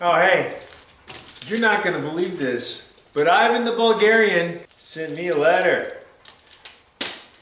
Oh, hey, you're not gonna believe this, but Ivan the Bulgarian sent me a letter.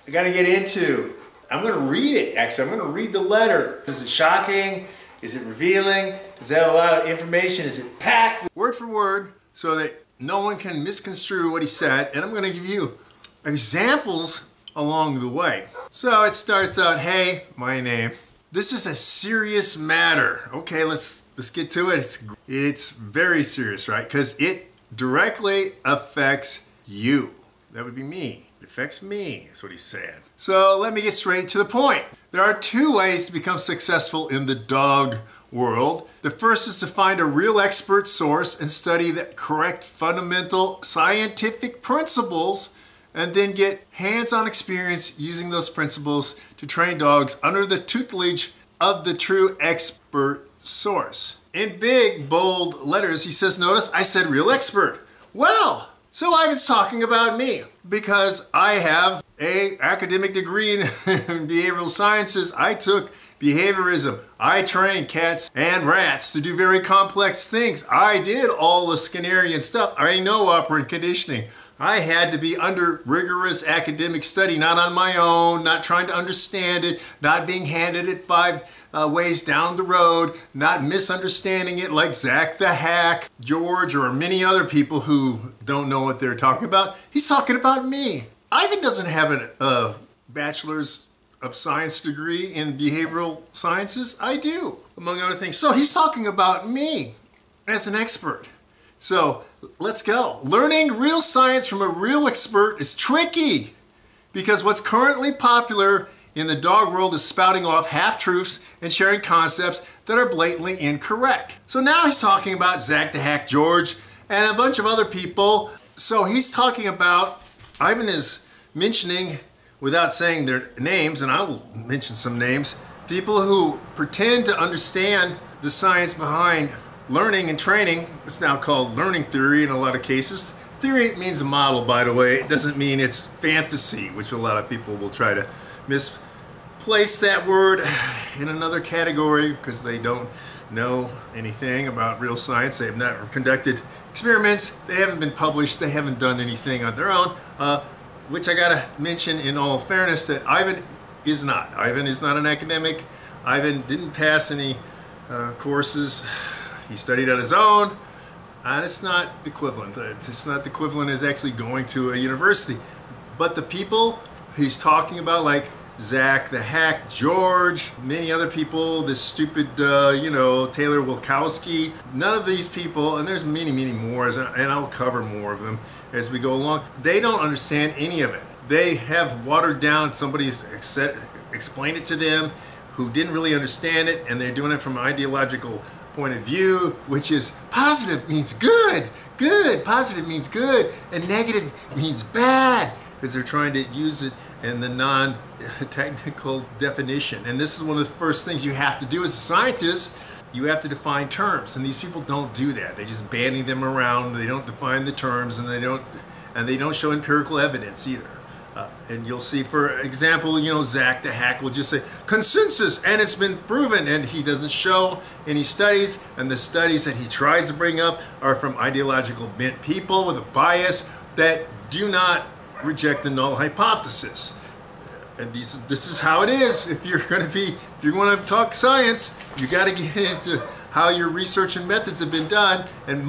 I gotta get into. I'm gonna read it, actually. I'm gonna read the letter. Is it shocking? Is it revealing? Does it have a lot of information? Is it packed word for word so that no one can misconstrue what he said? And I'm gonna give you examples along the way. So it starts out, hey, my name. This is a serious matter. Okay, let's get to it. It's very serious, right? Because it directly affects you. That would be me. It affects me, that's what he's saying. So let me get straight to the point. There are two ways to become successful in the dog world. The first is to find a real expert source and study the correct fundamental scientific principles, and then get hands-on experience using those principles to train dogs under the tutelage of the true expert source. In big, bold letters, he says, notice I said real expert. Well, so Ivan's talking about me because I have an academic degree in behavioral sciences. I took behaviorism. I trained cats and rats to do very complex things. I did all the Skinnerian stuff. I know operant conditioning. I had to be under rigorous academic study, not on my own, not trying to understand it, not being handed it five ways down the road, not misunderstanding it like Zak the Hack, George, or many other people who don't know what they're talking about. He's talking about me. Ivan doesn't have a bachelor's of science degree in behavioral sciences. I do, among other things. So he's talking about me as an expert. So let's go. Learning real science from a real expert is tricky because what's currently popular in the dog world is spouting off half-truths and sharing concepts that are blatantly incorrect. So now he's talking about Zak the Hack George and a bunch of other people. So he's talking about, Ivan is mentioning, without saying their names, and I will mention some names, people who pretend to understand the science behind learning and training. It's now called learning theory in a lot of cases. Theory means a model, by the way. It doesn't mean it's fantasy, which a lot of people will try to misplace that word in another category because they don't know anything about real science. They have not conducted experiments. They haven't been published. They haven't done anything on their own, which I gotta mention in all fairness that Ivan is not. Ivan is not an academic. Ivan didn't pass any courses. He studied on his own, and it's not equivalent. It's not the equivalent as actually going to a university. But the people he's talking about, like Zak the Hack George, many other people, this stupid, Taylor Wilkowski, none of these people, and there's many, many more, and I'll cover more of them as we go along, they don't understand any of it. They have watered down, somebody's explained it to them who didn't really understand it, and they're doing it from an ideological point of view, which is positive means good, positive means good, and negative means bad, because they're trying to use it in the non-technical definition. And this is one of the first things you have to do as a scientist. You have to define terms, and these people don't do that. They just bandy them around. They don't define the terms, and they don't show empirical evidence either. And you'll see, for example, Zak the Hack will just say consensus, and it's been proven, and he doesn't show any studies, and the studies that he tries to bring up are from ideological bent people with a bias that do not reject the null hypothesis. And this is how it is. If you want to talk science, you got to get into how your research and methods have been done, and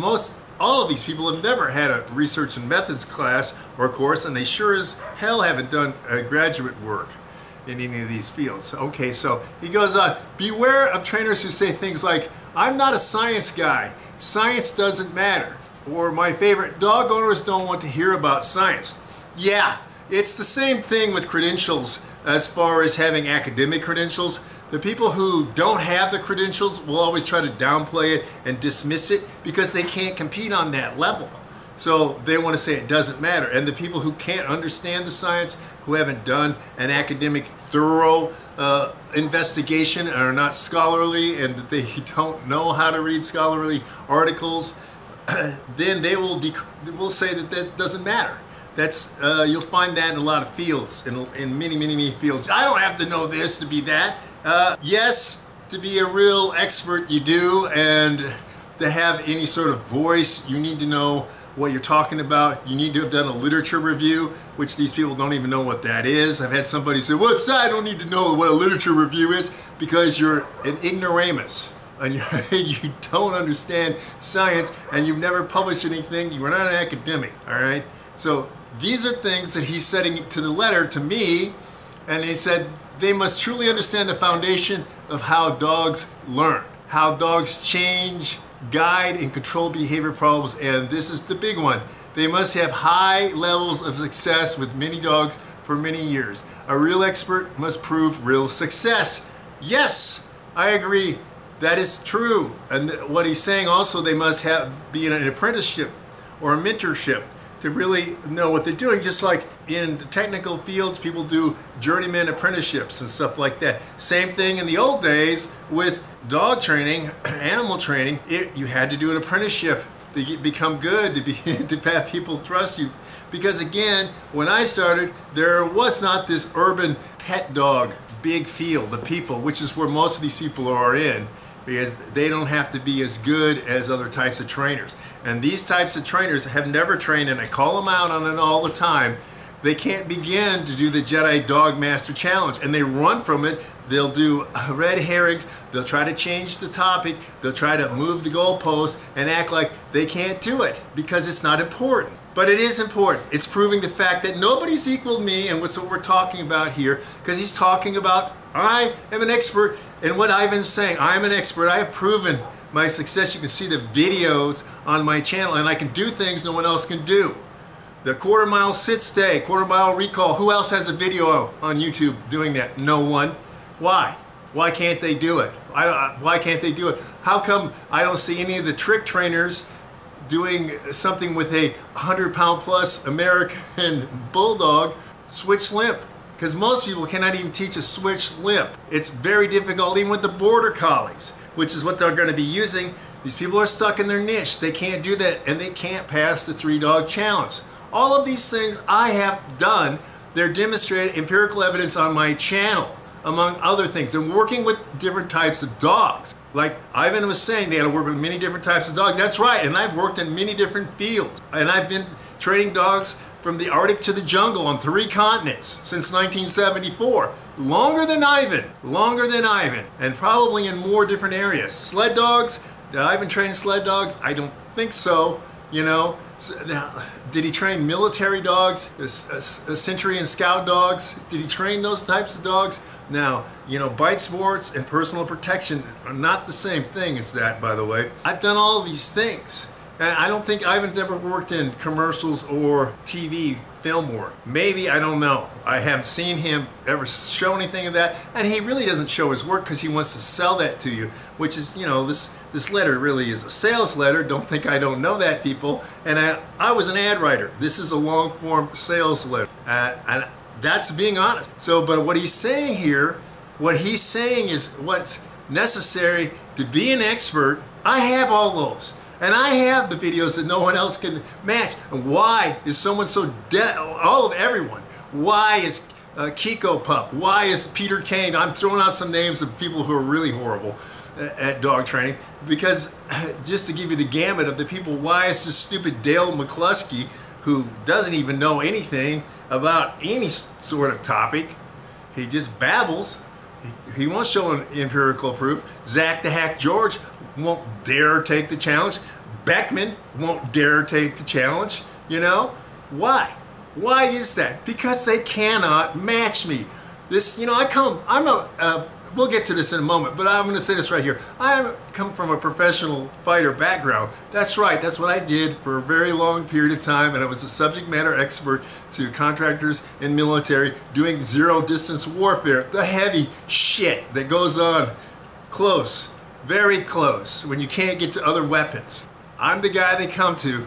all of these people have never had a research and methods class or course, and they sure as hell haven't done graduate work in any of these fields. Okay, so he goes on, beware of trainers who say things like, I'm not a science guy, science doesn't matter. Or my favorite, dog owners don't want to hear about science. Yeah, it's the same thing with credentials as far as having academic credentials. The people who don't have the credentials will always try to downplay it and dismiss it because they can't compete on that level. So they want to say it doesn't matter. And the people who can't understand the science, who haven't done an academic thorough investigation, and are not scholarly, and that they don't know how to read scholarly articles, then they will say that doesn't matter. That's you'll find that in a lot of fields, in many fields. I don't have to know this to be that. Yes, to be a real expert you do, and to have any sort of voice. You need to know what you're talking about. You need to have done a literature review, which these people don't even know what that is. I've had somebody say, what's that? I don't need to know what a literature review is, because you're an ignoramus and you don't understand science and you've never published anything. You are not an academic, all right? So these are things that he's setting to the letter to me, and he said they must truly understand the foundation of how dogs learn, how dogs change, guide, and control behavior problems, and this is the big one. They must have high levels of success with many dogs for many years. A real expert must prove real success. Yes, I agree. That is true. And what he's saying also, they must be in an apprenticeship or a mentorship to really know what they're doing. Just like in technical fields, people do journeyman apprenticeships and stuff like that. Same thing in the old days with dog training, animal training. You had to do an apprenticeship to become good, to have people trust you. Because again, when I started, there was not this urban pet dog big field of people, which is where most of these people are in, because they don't have to be as good as other types of trainers. And these types of trainers have never trained, and I call them out on it all the time. They can't begin to do the Jedi Dog Master Challenge, and they run from it. They'll do red herrings, they'll try to change the topic, they'll try to move the goalposts and act like they can't do it because it's not important. But it is important. It's proving the fact that nobody's equaled me, and what's what we're talking about here, because he's talking about, I am an expert in what I've been saying. I'm an expert. I have proven my success. You can see the videos on my channel, and I can do things no one else can do. The quarter mile sit stay, quarter mile recall. Who else has a video on YouTube doing that? No one. Why? Why can't they do it? Why can't they do it? How come I don't see any of the trick trainers doing something with a 100-pound plus American Bulldog switch limp? Because most people cannot even teach a switch limp. It's very difficult even with the border collies, which is what they're going to be using. These people are stuck in their niche. They can't do that, and they can't pass the 3-dog challenge. All of these things I have done. They're demonstrated empirical evidence on my channel, among other things. And working with different types of dogs. Like Ivan was saying, they had to work with many different types of dogs. That's right, and I've worked in many different fields. And I've been training dogs from the Arctic to the jungle on 3 continents since 1974. Longer than Ivan, and probably in more different areas. Sled dogs, did Ivan train sled dogs? I don't think so, you know. So, now, did he train military dogs, Century and Scout dogs? Did he train those types of dogs? Now, you know, bite sports and personal protection are not the same thing as that, by the way. I've done all of these things. And I don't think Ivan's ever worked in commercials or TV film work. Maybe, I don't know. I haven't seen him ever show anything of that. And he really doesn't show his work because he wants to sell that to you, which is, you know, this letter really is a sales letter. Don't think I don't know that, people. And I was an ad writer. This is a long form sales letter. And that's being honest. So, but what he's saying here, what he's saying is what's necessary to be an expert. I have all those. And I have the videos that no one else can match. And why is someone so all of everyone? Why is Kiko Pup? Why is Peter Kane? I'm throwing out some names of people who are really horrible at dog training. Because just to give you the gamut of the people, why is this stupid Dale McCluskey, who doesn't even know anything about any sort of topic, he just babbles. He won't show an empirical proof. Zak the Hack George won't dare take the challenge. Beckman won't dare take the challenge. You know? Why? Why is that? Because they cannot match me. This, you know, we'll get to this in a moment, but I'm going to say this right here. I come from a professional fighter background. That's right. That's what I did for a very long period of time, and I was a subject matter expert to contractors and military doing zero distance warfare. The heavy shit that goes on close. Very close, when you can't get to other weapons. I'm the guy they come to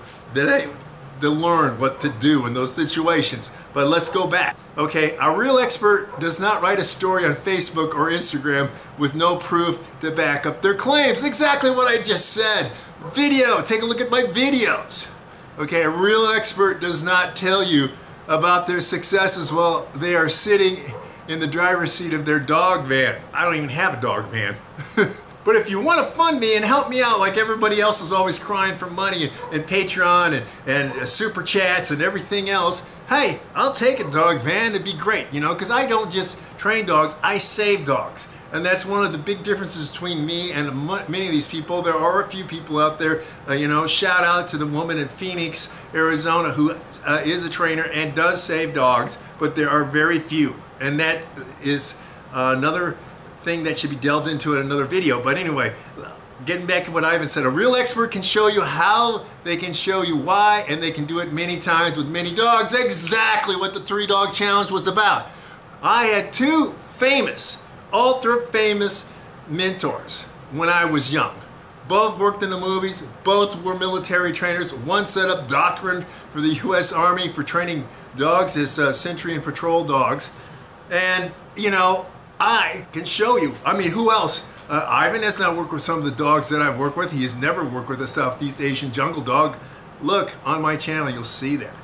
learn what to do in those situations. But let's go back. Okay, a real expert does not write a story on Facebook or Instagram with no proof to back up their claims. Exactly what I just said. Video, take a look at my videos. Okay, a real expert does not tell you about their successes while they are sitting in the driver's seat of their dog van. I don't even have a dog van. But if you want to fund me and help me out like everybody else is always crying for money and Patreon and super chats and everything else, hey, I'll take a dog van. It'd be great, you know, because I don't just train dogs, I save dogs. And that's one of the big differences between me and many of these people. There are a few people out there, you know, shout out to the woman in Phoenix, Arizona, who is a trainer and does save dogs, but there are very few. And that is another thing that should be delved into in another video. But anyway, getting back to what Ivan said, a real expert can show you how, they can show you why, and they can do it many times with many dogs. Exactly what the 3-Dog Challenge was about. I had two famous, ultra famous mentors when I was young. Both worked in the movies, both were military trainers. One set up doctrine for the US Army for training dogs as sentry and patrol dogs. And, you know, I can show you. I mean, who else? Ivan has not worked with some of the dogs that I've worked with. He has never worked with a Southeast Asian jungle dog. Look on my channel, you'll see that.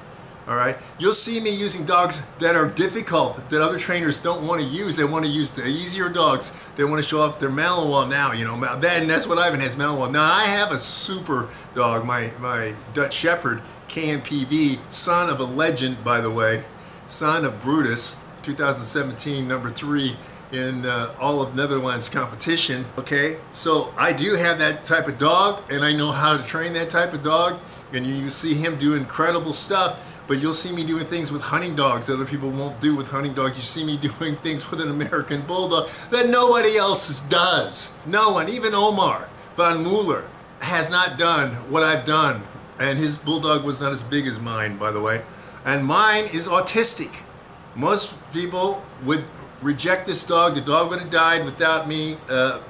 All right, you'll see me using dogs that are difficult, that other trainers don't want to use. They want to use the easier dogs. They want to show off their Malinois now, you know. And that's what Ivan has, Malinois. Now I have a super dog, my Dutch Shepherd, KMPV, son of a legend, by the way, son of Brutus, 2017, number 3 in all of Netherlands competition. Okay, so I do have that type of dog, and I know how to train that type of dog, and you see him do incredible stuff. But you'll see me doing things with hunting dogs that other people won't do with hunting dogs. You see me doing things with an American Bulldog that nobody else does. No one, even Omar von Mueller, has not done what I've done. And his Bulldog was not as big as mine, by the way. And mine is autistic. Most people would reject this dog. The dog would have died without me,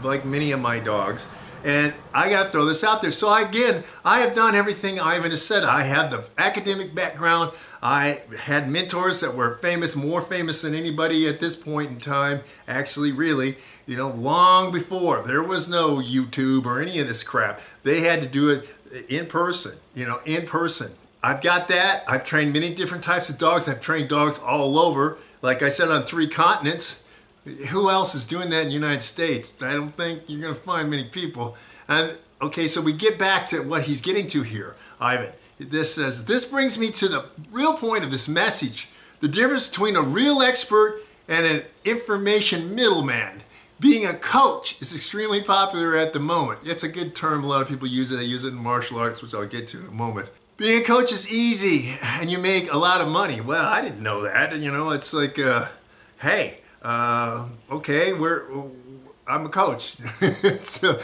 like many of my dogs. And I got to throw this out there. So again, I have done everything Ivan has said. I have the academic background. I had mentors that were famous, more famous than anybody at this point in time. Actually, really, you know, long before. There was no YouTube or any of this crap. They had to do it in person, you know, in person. I've got that. I've trained many different types of dogs. I've trained dogs all over. Like I said, on 3 continents. Who else is doing that in the United States? I don't think you're going to find many people. And okay, so we get back to what he's getting to here, Ivan. This says, this brings me to the real point of this message. The difference between a real expert and an information middleman. Being a coach is extremely popular at the moment. It's a good term. A lot of people use it. They use it in martial arts, which I'll get to in a moment. Being a coach is easy and you make a lot of money. Well, I didn't know that. You know, it's like, hey, okay, I'm a coach, so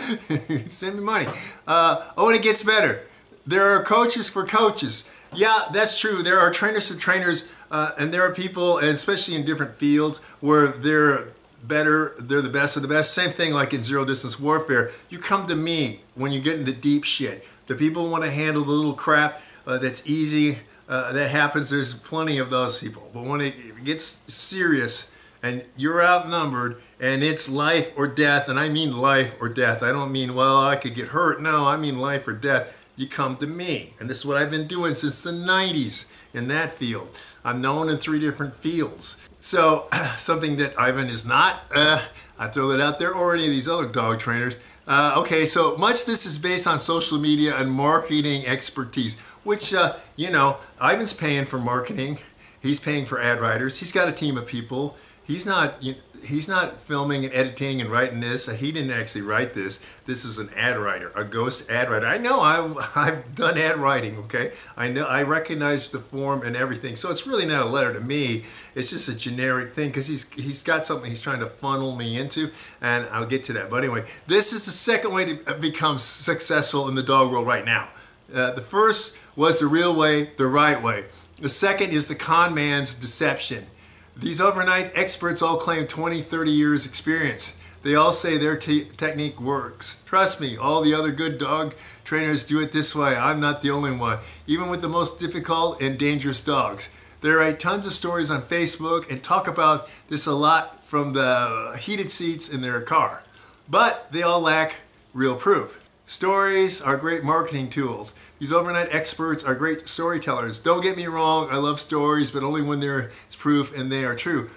send me money. Oh, and it gets better. There are coaches for coaches. Yeah, that's true. There are trainers for trainers, and there are people, and especially in different fields, where they're better, they're the best of the best. Same thing like in zero distance warfare. You come to me when you get into deep shit. The people want to handle the little crap that's easy, that happens. There's plenty of those people. But when it gets serious, and you're outnumbered, and it's life or death, and I mean life or death. I don't mean, well, I could get hurt. No, I mean life or death. You come to me. And this is what I've been doing since the 90s in that field. I'm known in 3 different fields. So, something that Ivan is not, I throw that out there, or any of these other dog trainers. Okay, so much of this is based on social media and marketing expertise, which, you know, Ivan's paying for marketing. He's paying for ad writers. He's got a team of people. He's not filming and editing and writing this. He didn't actually write this. This is an ad writer, a ghost ad writer. I know I've done ad writing, okay? I know, I recognize the form and everything. So it's really not a letter to me. It's just a generic thing because he's got something he's trying to funnel me into, and I'll get to that. But anyway, this is the second way to become successful in the dog world right now. The first was the real way, the right way. The second is the con man's deception. These overnight experts all claim 20, 30 years experience. They all say their technique works. Trust me, all the other good dog trainers do it this way. I'm not the only one, even with the most difficult and dangerous dogs. They write tons of stories on Facebook and talk about this a lot from the heated seats in their car. But they all lack real proof. Stories are great marketing tools. These overnight experts are great storytellers. Don't get me wrong, I love stories, but only when there's proof and they are true.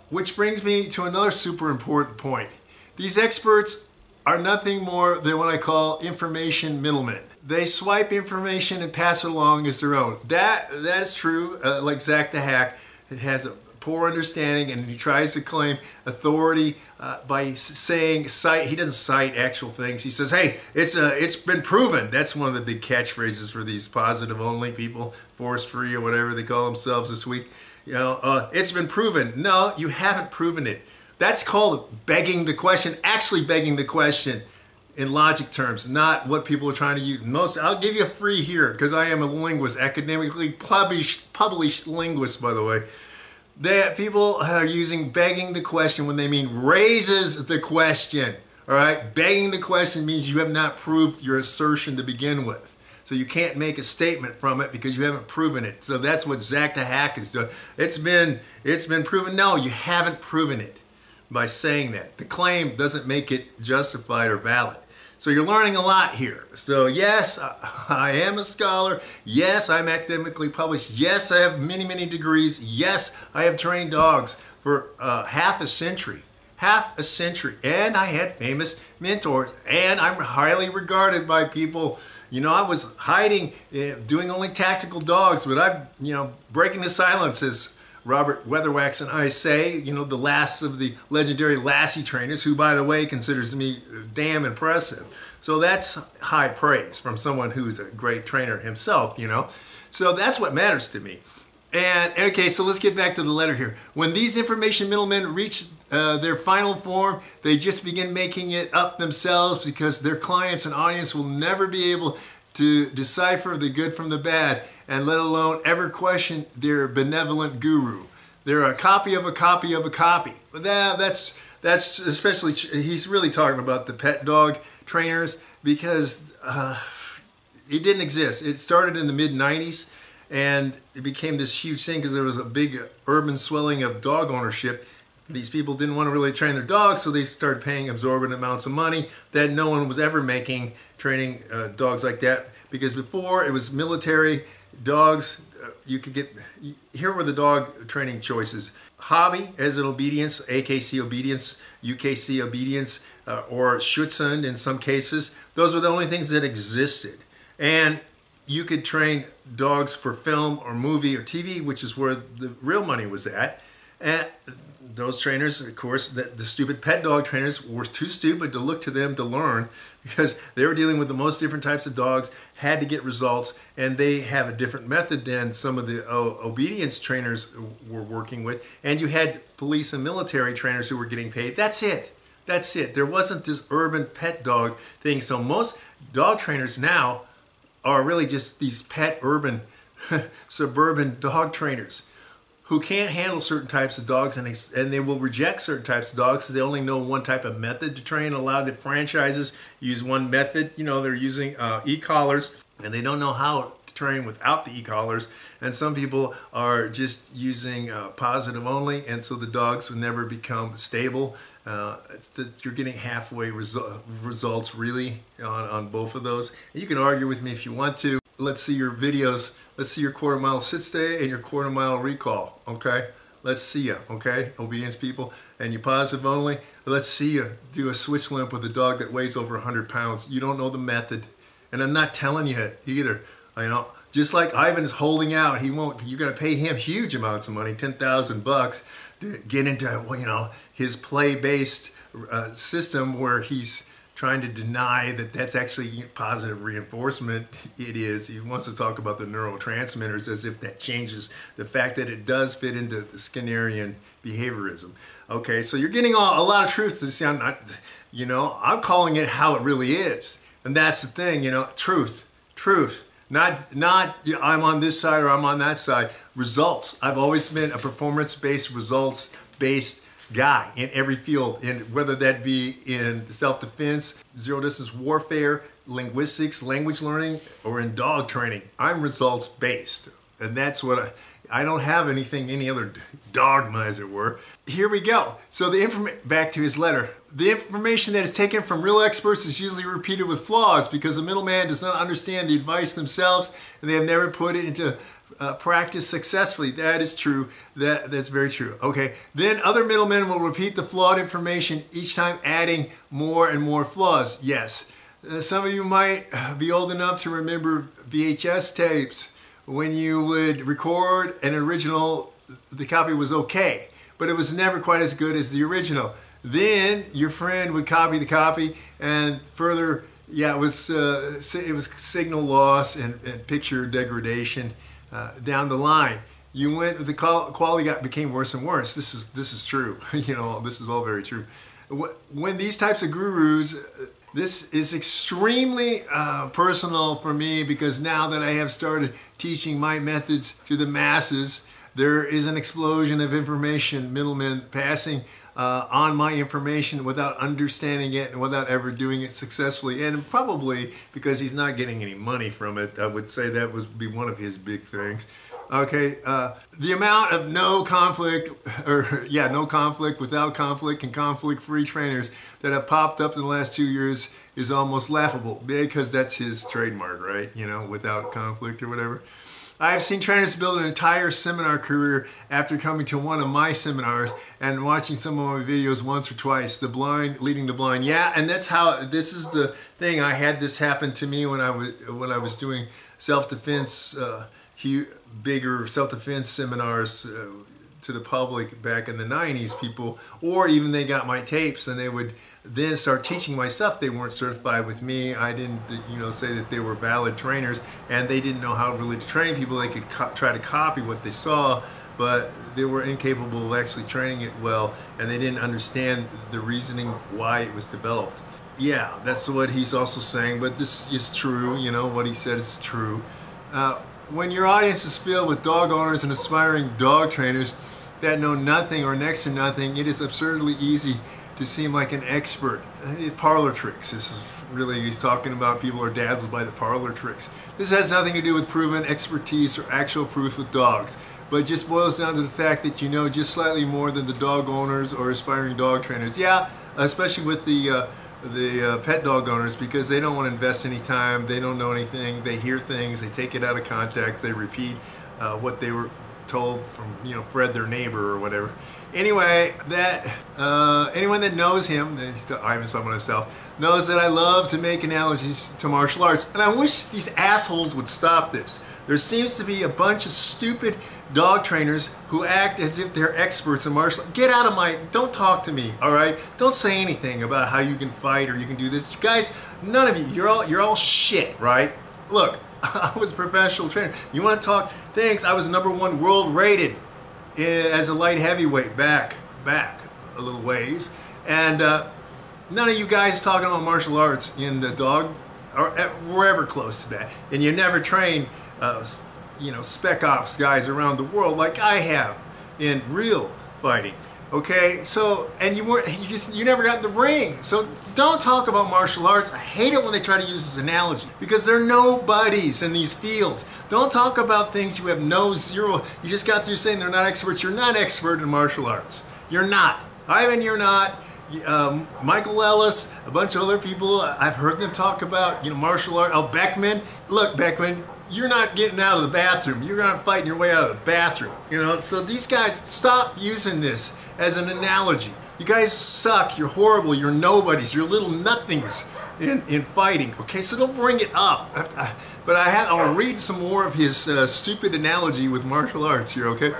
Which brings me to another super important point. These experts are nothing more than what I call information middlemen. They swipe information and pass it along as their own. That is true. Like Zak the Hack, it has a poor understanding, and he tries to claim authority by saying he doesn't cite actual things. He says, hey, it's been proven. That's one of the big catchphrases for these positive only people, force free or whatever they call themselves this week. You know, it's been proven. No, you haven't proven it. That's called begging the question, actually begging the question in logic terms, not what people are trying to use. I'll give you a free here because I am a linguist, academically published linguist, by the way. That people are using begging the question when they mean raises the question. All right, begging the question means you have not proved your assertion to begin with. So you can't make a statement from it because you haven't proven it. So that's what Zak the Hack is doing. It's been proven. No, you haven't proven it by saying that. The claim doesn't make it justified or valid. So you're learning a lot here. So yes, I am a scholar. Yes, I'm academically published. Yes, I have many, many degrees. Yes, I have trained dogs for half a century. And I had famous mentors. And I'm highly regarded by people. You know, I was hiding, doing only tactical dogs, but I'm, breaking the silence, as Robert Weatherwax and I say, the last of the legendary Lassie trainers, who, by the way, considers me damn impressive. So that's high praise from someone who's a great trainer himself, So that's what matters to me. And okay, so let's get back to the letter here. When these information middlemen reach their final form, they just begin making it up themselves because their clients and audience will never be able to decipher the good from the bad, and let alone ever question their benevolent guru. They're a copy of a copy of a copy. But that's especially, he's really talking about the pet dog trainers, because it didn't exist. It started in the mid-90s, and it became this huge thing because there was a big urban swelling of dog ownership. These people didn't want to really train their dogs, so they started paying exorbitant amounts of money that no one was ever making training dogs like that. Because before, it was military dogs. You could get, here were the dog training choices. Hobby as an obedience, AKC obedience, UKC obedience, or Schutzhund in some cases. Those were the only things that existed. And you could train dogs for film or movie or TV, which is where the real money was at. And those trainers, of course, the stupid pet dog trainers were too stupid to look to them to learn, because they were dealing with the most different types of dogs, had to get results, and they have a different method than some of the obedience trainers were working with. And you had police and military trainers who were getting paid. That's it. That's it. There wasn't this urban pet dog thing. So most dog trainers now are really just these pet urban suburban dog trainers who can't handle certain types of dogs, and they will reject certain types of dogs because they only know one type of method to train. A lot of the franchises use one method. They're using e-collars, and they don't know how to train without the e-collars. And some people are just using positive only, and so the dogs will never become stable. You're getting halfway results really on both of those. And you can argue with me if you want to. Let's see your videos. Let's see your quarter mile sit stay and your quarter mile recall, okay? Let's see you, okay? Obedience people. And you positive only, let's see you do a switch limp with a dog that weighs over 100 pounds. You don't know the method. And I'm not telling you either. Just like Ivan is holding out, you're gonna pay him huge amounts of money, 10,000 bucks, to get into, his play-based system where he's trying to deny that that's actually positive reinforcement. It is. He wants to talk about the neurotransmitters as if that changes the fact that it does fit into the Skinnerian behaviorism. Okay, so you're getting a lot of truth to this. I'm calling it how it really is. And that's the thing, truth. Not I'm on this side or I'm on that side. Results. I've always been a performance-based, results-based guy in every field, and whether that be in self-defense, zero-distance warfare, linguistics, language learning, or in dog training. I'm results-based, and that's what I don't have any other dogma, as it were. Here we go. So back to his letter. The information that is taken from real experts is usually repeated with flaws because the middleman does not understand the advice themselves, and they have never put it into practice successfully. That is true. That's very true. Okay. Then other middlemen will repeat the flawed information each time, adding more and more flaws. Yes. Some of you might be old enough to remember VHS tapes when you would record an original, the copy was okay, but it was never quite as good as the original. Then your friend would copy the copy, and further, yeah, it was signal loss and picture degradation down the line. You went, the quality became worse and worse. This is true. You know, this is all very true. When these types of gurus, this is extremely personal for me, because now that I have started teaching my methods to the masses, there is an explosion of information, middlemen passing on my information without understanding it and without ever doing it successfully, and probably because he's not getting any money from it. I would say that would be one of his big things. Okay, the amount of no conflict, without conflict, and conflict-free trainers that have popped up in the last 2 years is almost laughable, because that's his trademark, right? You know, without conflict or whatever. I've seen trainers build an entire seminar career after coming to one of my seminars and watching some of my videos once or twice. The blind leading the blind. Yeah, and that's how, this is the thing. I had this happen to me when I was doing self-defense, bigger self-defense seminars to the public back in the 90s, people, or even they got my tapes and they would then start teaching my stuff. They weren't certified with me. I didn't, say that they were valid trainers, and they didn't know how really to train people. They could try to copy what they saw, but they were incapable of actually training it well, and they didn't understand the reasoning why it was developed. Yeah, that's what he's also saying, but this is true. What he said is true. When your audience is filled with dog owners and aspiring dog trainers that know nothing or next to nothing, it is absurdly easy to seem like an expert. It's parlor tricks. This is really, he's talking about people are dazzled by the parlor tricks. This has nothing to do with proven expertise or actual proof with dogs, but just boils down to the fact that you know just slightly more than the dog owners or aspiring dog trainers. Yeah, especially with the pet dog owners, because they don't want to invest any time, they don't know anything, they hear things, they take it out of context, they repeat what they were told from, Fred their neighbor or whatever. Anyway, anyone that knows him, I even saw myself, knows that I love to make analogies to martial arts, and I wish these assholes would stop this. There seems to be a bunch of stupid dog trainers who act as if they're experts in martial arts. Get out of my, don't talk to me, all right? Don't say anything about how you can fight or you can do this. You guys, none of you, you're all shit, right? Look, I was a professional trainer. You want to talk things? I was #1 world rated as a light heavyweight back a little ways, and none of you guys talking about martial arts in the dog or wherever close to that, and you never train spec ops guys around the world like I have in real fighting. Okay, so, and you never got in the ring. So don't talk about martial arts. I hate it when they try to use this analogy, because they're nobodies in these fields. Don't talk about things you have zero. You just got through saying they're not experts. You're not expert in martial arts. You're not. Ivan, you're not. Michael Ellis, a bunch of other people, I've heard them talk about, martial art. Oh, Beckman. Look, Beckman, you're not getting out of the bathroom. You're not fighting your way out of the bathroom. So these guys, stop using this as an analogy. You guys suck. You're horrible. You're nobodies. You're little nothings in fighting. Okay, so don't bring it up. But I'll read some more of his stupid analogy with martial arts here. Okay.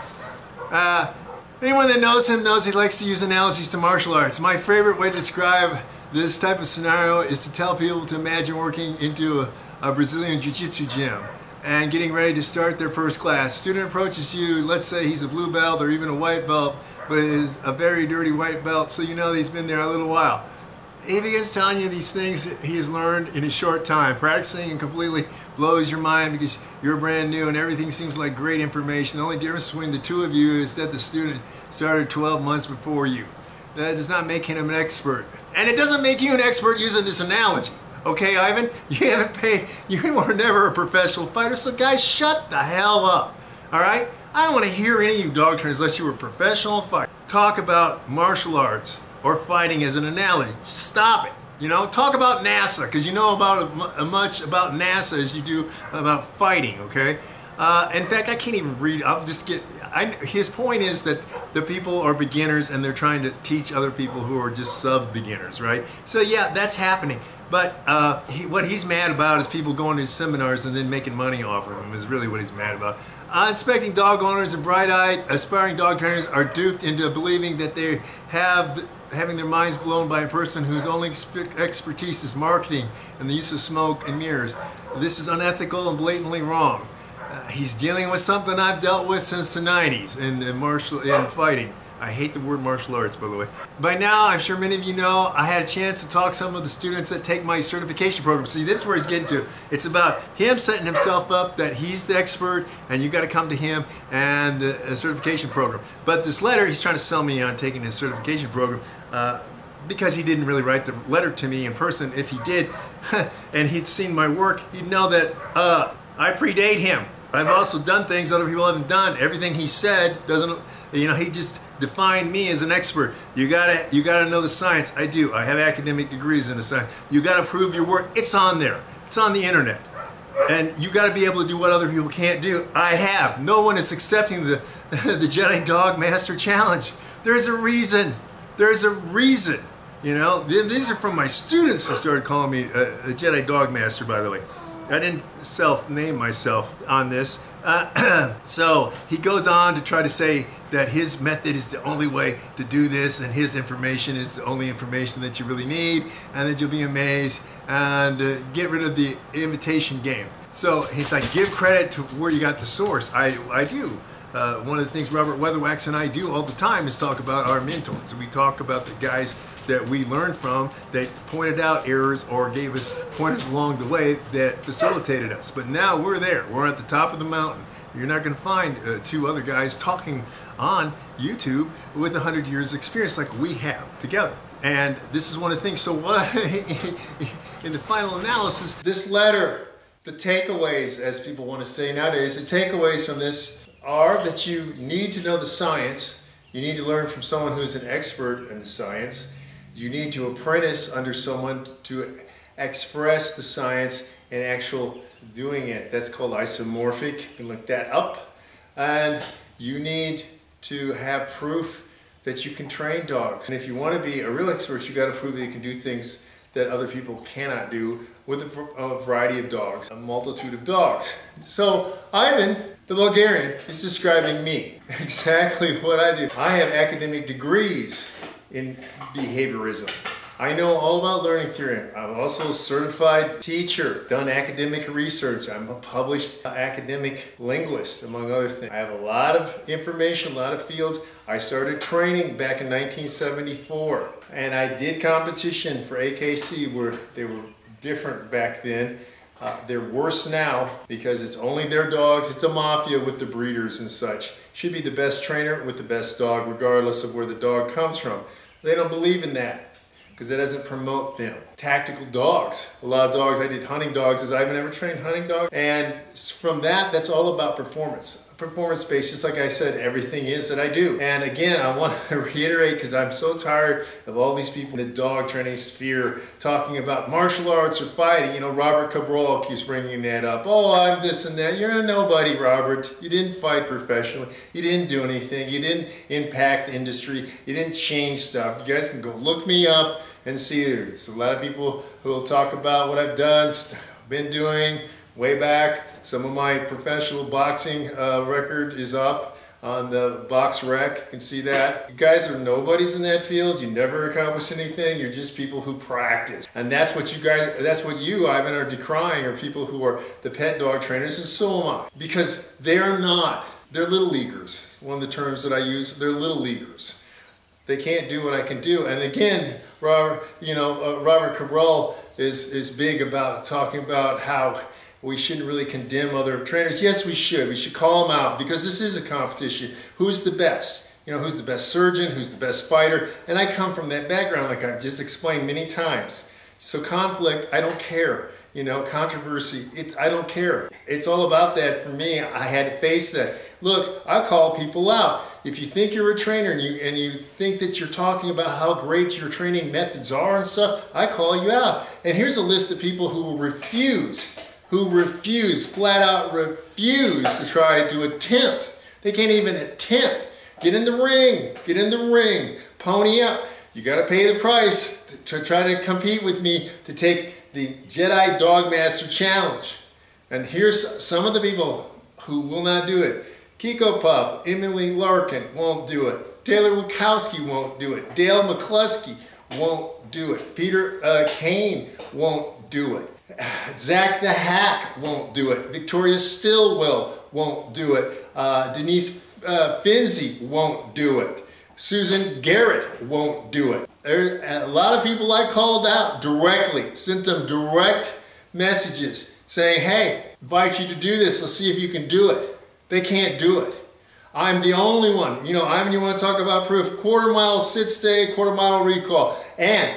Anyone that knows him knows he likes to use analogies to martial arts. My favorite way to describe this type of scenario is to tell people to imagine working into a Brazilian jiu-jitsu gym and getting ready to start their first class. Student approaches you, let's say he's a blue belt or even a white belt, but is a very dirty white belt, so you know that he's been there a little while. He begins telling you these things that he has learned in a short time. Practicing and completely blows your mind because you're brand new and everything seems like great information. The only difference between the two of you is that the student started 12 months before you. That does not make him an expert. And it doesn't make you an expert using this analogy. Okay, Ivan? You haven't paid, you were never a professional fighter, so guys, shut the hell up. All right? I don't want to hear any of you dog trainers unless you were a professional fighter talk about martial arts or fighting as an analogy. Stop it. Talk about NASA, because you know about as much about NASA as you do about fighting, okay? In fact, I can't even read. I'll just get. His point is that the people are beginners and they're trying to teach other people who are just sub-beginners, right? So yeah, that's happening. But what he's mad about is people going to his seminars and then making money off of them is really what he's mad about. Inspecting dog owners and bright-eyed aspiring dog trainers are duped into believing that they having their minds blown by a person whose only expertise is marketing and the use of smoke and mirrors. This is unethical and blatantly wrong. He's dealing with something I've dealt with since the 90s in fighting. I hate the word martial arts, by the way. By now, I'm sure many of you know, I had a chance to talk to some of the students that take my certification program. See, this is where he's getting to. It's about him setting himself up that he's the expert and you got to come to him and the certification program. But this letter, he's trying to sell me on taking his certification program because he didn't really write the letter to me in person. If he did, and he'd seen my work, he'd know that I predate him. I've also done things other people haven't done. Everything he said doesn't, you know, he just defined me as an expert. You gotta know the science. I do. I have academic degrees in the science. You gotta prove your work. It's on there. It's on the internet. And you gotta be able to do what other people can't do. I have. No one is accepting the Jedi Dog Master challenge. There's a reason. There's a reason. You know, these are from my students who started calling me a Jedi Dog Master, by the way. I didn't self-name myself on this. So he goes on to try to say that his method is the only way to do this and his information is the only information that you really need and that you'll be amazed and get rid of the imitation game. So he's like, give credit to where you got the source. I do. One of the things Robert Weatherwax and I do all the time is talk about our mentors. We talk about the guys that we learned from that pointed out errors or gave us pointers along the way that facilitated us. But now we're there. We're at the top of the mountain. You're not going to find two other guys talking on YouTube with 100 years experience like we have together. And this is one of the things. So what in the final analysis, this letter, the takeaways, as people want to say nowadays, the takeaways from this are that you need to know the science. You need to learn from someone who's an expert in the science. You need to apprentice under someone to express the science in actual doing it. That's called isomorphic. You can look that up. And you need to have proof that you can train dogs. And if you want to be a real expert, you got to prove that you can do things that other people cannot do with a variety of dogs, a multitude of dogs. So Ivan, the Bulgarian, is describing me, exactly what I do. I have academic degrees in behaviorism. I know all about learning theory. I'm also a certified teacher, done academic research. I'm a published academic linguist, among other things. I have a lot of information, a lot of fields. I started training back in 1974, and I did competition for AKC where they were different back then. They're worse now because it's only their dogs. It's a mafia with the breeders and such. Should be the best trainer with the best dog regardless of where the dog comes from. They don't believe in that because it doesn't promote them. Tactical dogs. A lot of dogs, I did hunting dogs. Has Ivan ever trained hunting dogs? And from that, that's all about performance. Performance-based, just like I said, everything is that I do. And again, I want to reiterate because I'm so tired of all these people in the dog training sphere talking about martial arts or fighting. You know, Robert Cabral keeps bringing that up. Oh, I'm this and that. You're a nobody, Robert. You didn't fight professionally. You didn't do anything. You didn't impact the industry. You didn't change stuff. You guys can go look me up and see. There's a lot of people who will talk about what I've done, been doing way back. Some of my professional boxing record is up on the box rec. You can see that. You guys are nobodies in that field. You never accomplished anything. You're just people who practice. And that's what you guys, that's what you, Ivan, are decrying, are people who are the pet dog trainers, and so am I. Because they are not. They're little leaguers. One of the terms that I use, they're little leaguers. They can't do what I can do. And again, Robert Cabral is big about talking about how we shouldn't really condemn other trainers. Yes, we should. We should call them out because this is a competition. Who's the best? You know, who's the best surgeon? Who's the best fighter? And I come from that background, like I've just explained many times. So conflict, I don't care. You know, controversy, I don't care. It's all about that for me. I had to face that. Look, I call people out. If you think you're a trainer and you think that you're talking about how great your training methods are and stuff, I call you out. And here's a list of people who will refuse who refuse, flat out refuse to try to attempt. They can't even attempt. Get in the ring, get in the ring, pony up. You got to pay the price to try to compete with me to take the Jedi Dog Master Challenge. And here's some of the people who will not do it. Kiko Pup, Emily Larkin won't do it. Taylor Wachowski won't do it. Dale McCluskey won't do it. Peter Kane won't do it. Zach the Hack won't do it. Victoria Stillwell won't do it. Denise Finzi won't do it. Susan Garrett won't do it. There are a lot of people I called out directly, sent them direct messages saying, hey, invite you to do this, let's see if you can do it. They can't do it. I'm the only one. You know, you want to talk about proof. Quarter mile sit stay, quarter mile recall. And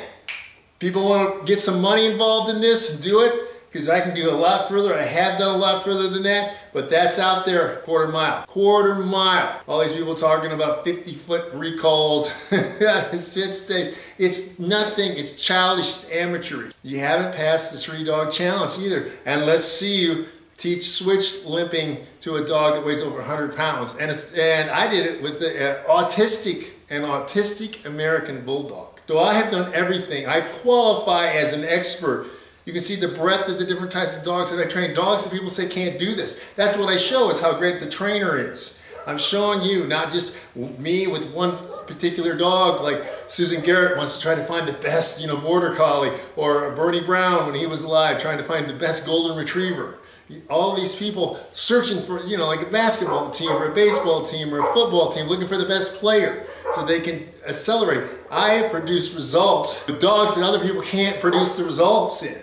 people want to get some money involved in this and do it, because I can do a lot further. I have done a lot further than that, but that's out there, quarter mile. Quarter mile. All these people talking about 50-foot recalls, sit stays. It's nothing, it's childish, it's amateurish. You haven't passed the 3-dog challenge either. And let's see you teach switch limping to a dog that weighs over 100 pounds. And I did it with an autistic American Bulldog. So I have done everything. I qualify as an expert. You can see the breadth of the different types of dogs that I train. Dogs that people say can't do this. That's what I show, is how great the trainer is. I'm showing you, not just me with one particular dog, like Susan Garrett wants to try to find the best, border collie, or Bernie Brown when he was alive, trying to find the best golden retriever. All these people searching for, like a basketball team or a baseball team or a football team, looking for the best player so they can accelerate. I have produced results with dogs that other people can't produce the results in.